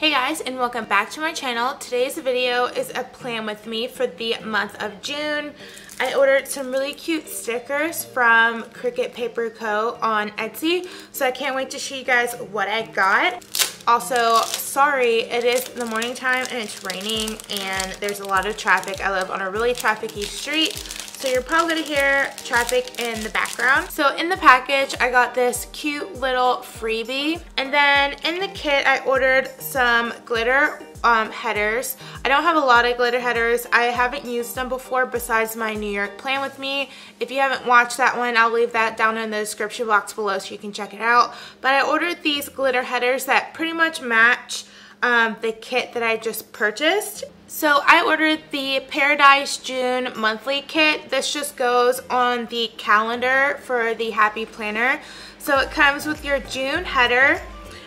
Hey guys, and welcome back to my channel. Today's video is a plan with me for the month of June. I ordered some really cute stickers from Cricut Paper Co. on Etsy, so I can't wait to show you guys what I got. Also, sorry, it is the morning time and it's raining and there's a lot of traffic. I live on a really trafficy street, so you're probably gonna hear traffic in the background. So in the package, I got this cute little freebie. And then in the kit, I ordered some glitter headers. I don't have a lot of glitter headers. I haven't used them before besides my New York plan with me. If you haven't watched that one, I'll leave that down in the description box below so you can check it out. But I ordered these glitter headers that pretty much match the kit that I just purchased. So I ordered the Paradise June monthly kit. This just goes on the calendar for the Happy Planner. So it comes with your June header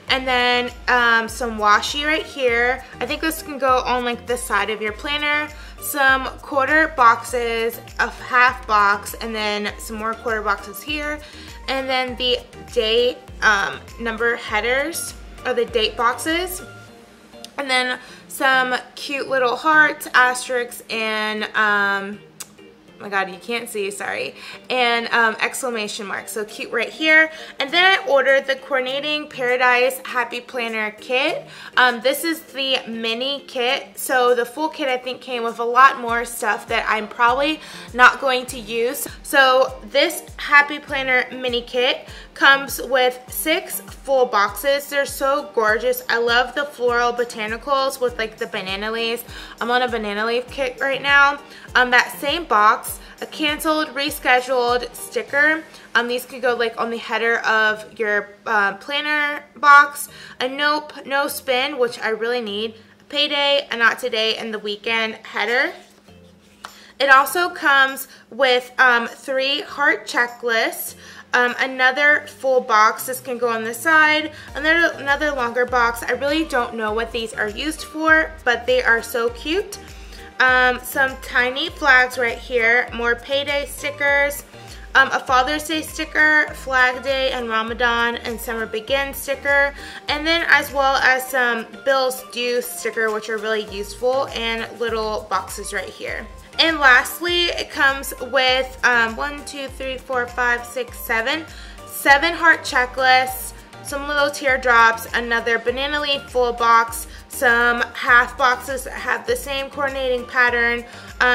and then some washi right here. I think this can go on like the side of your planner. Some quarter boxes, a half box, and then some more quarter boxes here. And then the date number headers, or the date boxes. And then some cute little hearts, asterisks, and oh my god, you can't see, sorry, and exclamation marks, so cute right here. And then I ordered the Coordinating Paradise Happy Planner kit. This is the mini kit, so the full kit I think came with a lot more stuff that I'm probably not going to use. So this Happy Planner mini kit comes with 6 full boxes. They're so gorgeous. I love the floral botanicals with like the banana leaves. I'm on a banana leaf kit right now. That same box, a canceled, rescheduled sticker. These could go like on the header of your planner box. A nope, no spin, which I really need. A payday, a not today, and the weekend header. It also comes with 3 heart checklists. Another full box. This can go on the side. Another longer box. I really don't know what these are used for, but they are so cute. Some tiny flags right here, more payday stickers, a Father's Day sticker, Flag Day and Ramadan and Summer Begins sticker, and then as well as some bills due sticker, which are really useful, and little boxes right here. And lastly, it comes with 1, 2, 3, 4, 5, 6, 7 heart checklists, some little teardrops, another banana leaf full box, some half boxes that have the same coordinating pattern,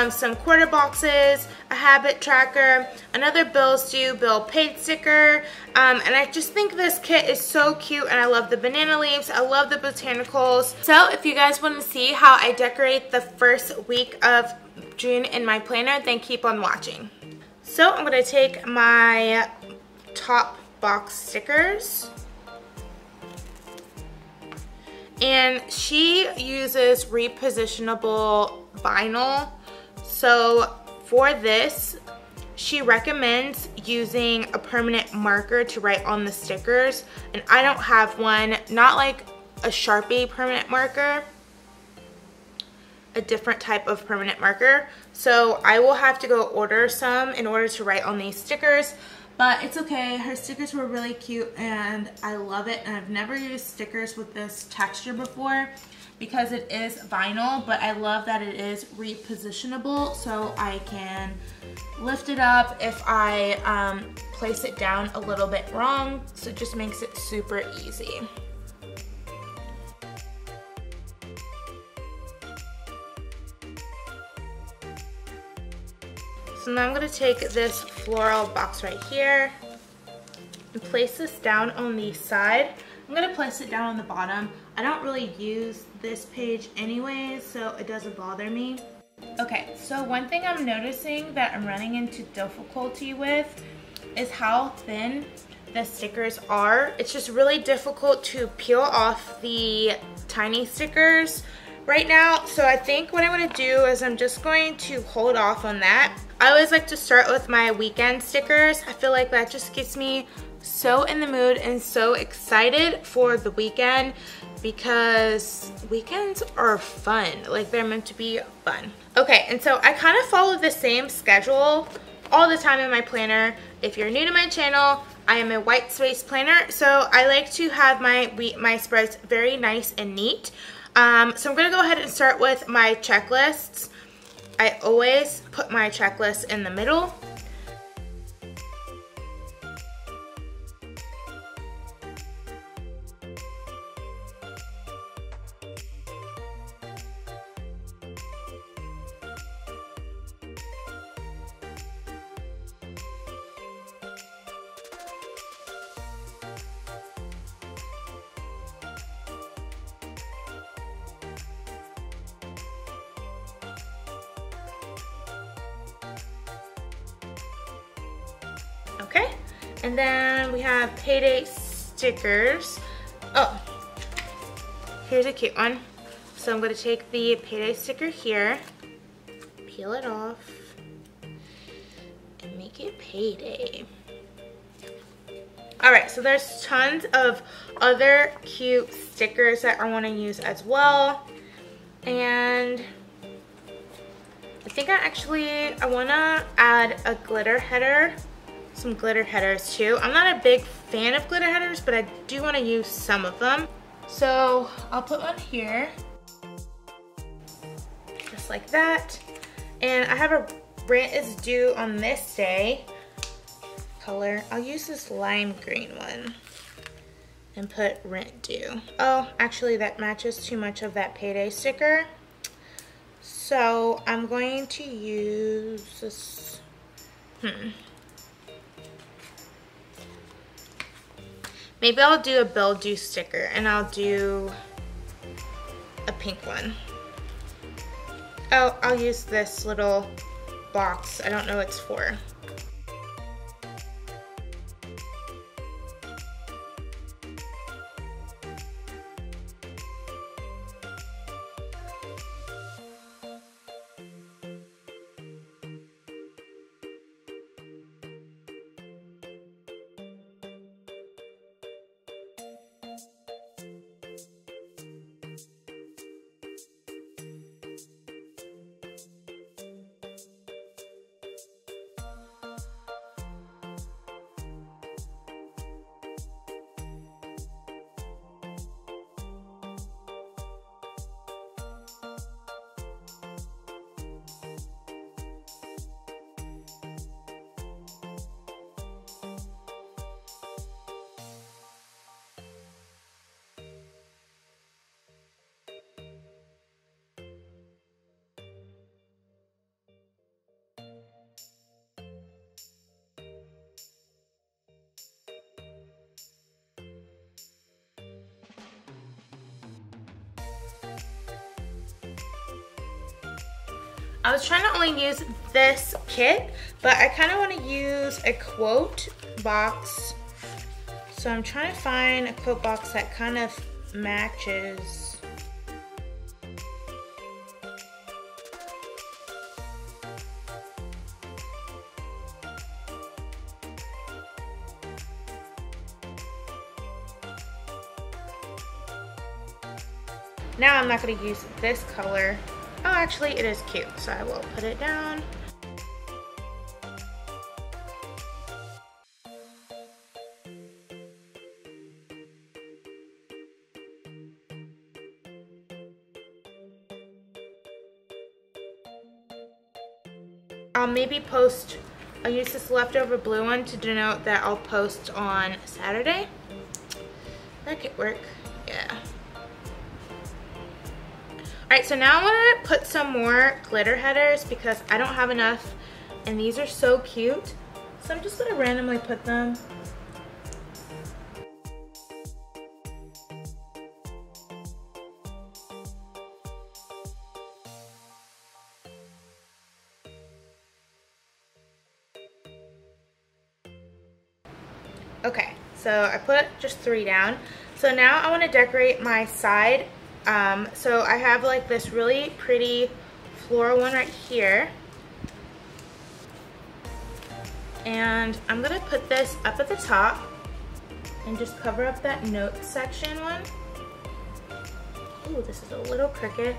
some quarter boxes, a habit tracker, another bills due, bill paid sticker, and I just think this kit is so cute, and I love the banana leaves, I love the botanicals. So if you guys want to see how I decorate the first week of June in my planner, then keep on watching. So I'm going to take my top box stickers, and she uses repositionable vinyl. So for this, she recommends using a permanent marker to write on the stickers, and I don't have one, not like a Sharpie permanent marker, a different type of permanent marker. So I will have to go order some in order to write on these stickers. But it's okay, her stickers were really cute and I love it, and I've never used stickers with this texture before because it is vinyl, but I love that it is repositionable, so I can lift it up if I place it down a little bit wrong, so it just makes it super easy. So now I'm going to take this floral box right here and place this down on the side. I'm going to place it down on the bottom. I don't really use this page anyways, so it doesn't bother me. Okay, so one thing I'm noticing that I'm running into difficulty with is how thin the stickers are. It's just really difficult to peel off the tiny stickers right now. So I think what I'm going to do is I'm just going to hold off on that. I always like to start with my weekend stickers. I feel like that just gets me so in the mood and so excited for the weekend, because weekends are fun. Like, they're meant to be fun. Okay, and so I kind of follow the same schedule all the time in my planner. If you're new to my channel, I am a white space planner, so I like to have my spreads very nice and neat. So I'm going to go ahead and start with my checklists. I always put my checklist in the middle. Okay, and then we have payday stickers. Oh, here's a cute one. So I'm going to take the payday sticker here, peel it off, and make it payday. Alright, so there's tons of other cute stickers that I want to use as well. And I think I want to add a glitter header. Some glitter headers too. I'm not a big fan of glitter headers, but I do want to use some of them. So I'll put one here, just like that. And I have a rent is due on this day color. I'll use this lime green one and put rent due. Oh, actually that matches too much of that payday sticker. So I'm going to use this. Maybe I'll do a bill due sticker and I'll do a pink one. Oh, I'll use this little box. I don't know what it's for. I was trying to only use this kit, but I kind of want to use a quote box. So I'm trying to find a quote box that kind of matches. Now I'm not going to use this color. Oh, actually it is cute, so I will put it down. I'll maybe I'll use this leftover blue one to denote that I'll post on Saturday. That could work, yeah. Alright, so now I want to put some more glitter headers because I don't have enough and these are so cute. So I'm just going to randomly put them. Okay, so I put just 3 down. So now I want to decorate my side. So I have like this really pretty floral one right here. And I'm going to put this up at the top and just cover up that note section one. Ooh, this is a little crooked.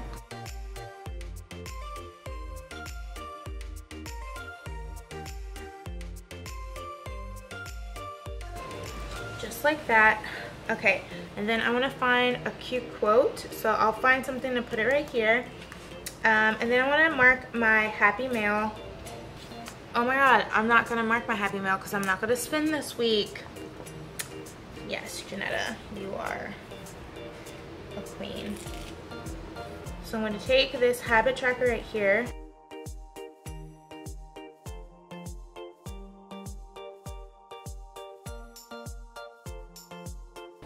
just like that. Okay, and then I want to find a cute quote, so I'll find something to put it right here. And then I want to mark my Happy Mail. Oh my god, I'm not going to mark my Happy Mail because I'm not going to spend this week. Yes, Janetta, you are a queen. So I'm going to take this habit tracker right here.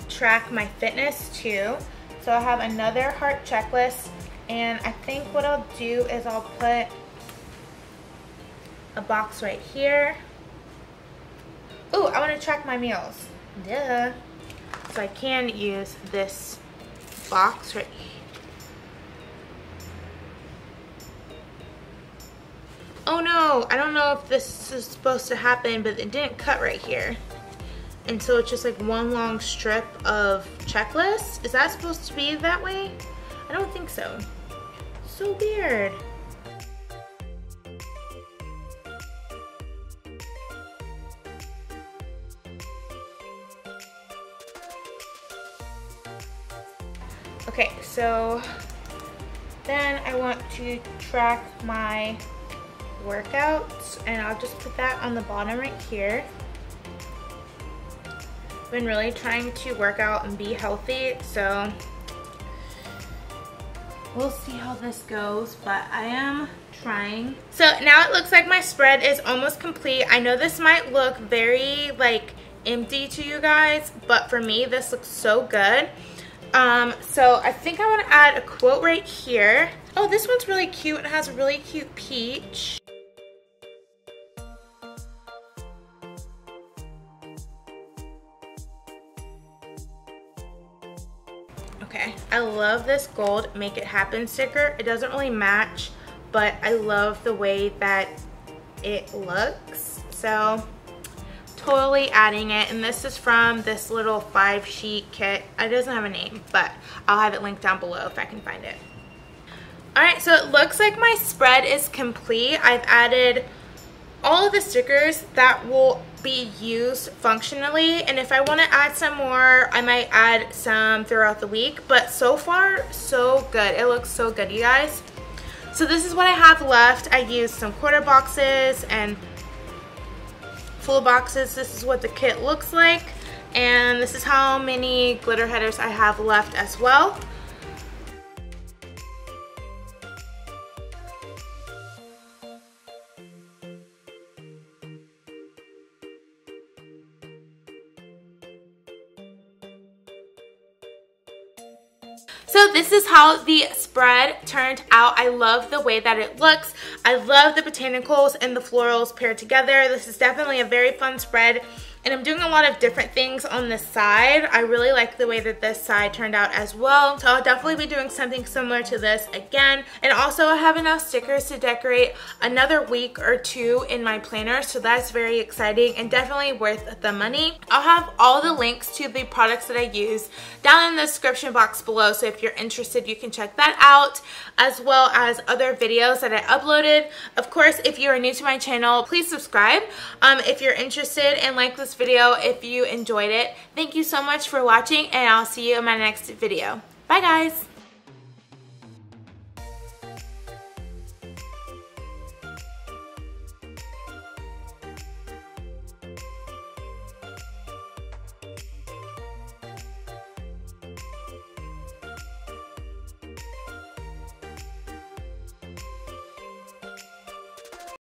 Track my fitness too. So I have another heart checklist, and I think what I'll do is I'll put a box right here. Oh, I want to track my meals. Duh. So I can use this box right here. Oh no, I don't know if this is supposed to happen, but it didn't cut right here. And so it's just like one long strip of checklist. Is that supposed to be that way? I don't think so. So weird. Okay, so then I want to track my workouts, and I'll just put that on the bottom right here. Been really trying to work out and be healthy, so we'll see how this goes, but I am trying. So now it looks like my spread is almost complete. I know this might look very like empty to you guys, but for me this looks so good. So I think I want to add a quote right here. Oh, this one's really cute. It has a really cute peach. Okay, I love this gold Make It Happen sticker. It doesn't really match, but I love the way that it looks. So totally adding it, and this is from this little 5-sheet kit. It doesn't have a name, but I'll have it linked down below if I can find it. Alright, so it looks like my spread is complete. I've added all of the stickers that will be used functionally, and if I want to add some more, I might add some throughout the week, but so far so good. It looks so good, you guys. So this is what I have left. I used some quarter boxes and full boxes. This is what the kit looks like, and this is how many glitter headers I have left as well. So this is how the spread turned out. I love the way that it looks. I love the botanicals and the florals paired together. This is definitely a very fun spread, and I'm doing a lot of different things on this side. I really like the way that this side turned out as well. So I'll definitely be doing something similar to this again. And also I have enough stickers to decorate another week or two in my planner, so that's very exciting and definitely worth the money. I'll have all the links to the products that I use down in the description box below, so if you're interested you can check that out, as well as other videos that I uploaded. Of course, if you are new to my channel, please subscribe if you're interested, and like this video if you enjoyed it. Thank you so much for watching, and I'll see you in my next video. Bye guys!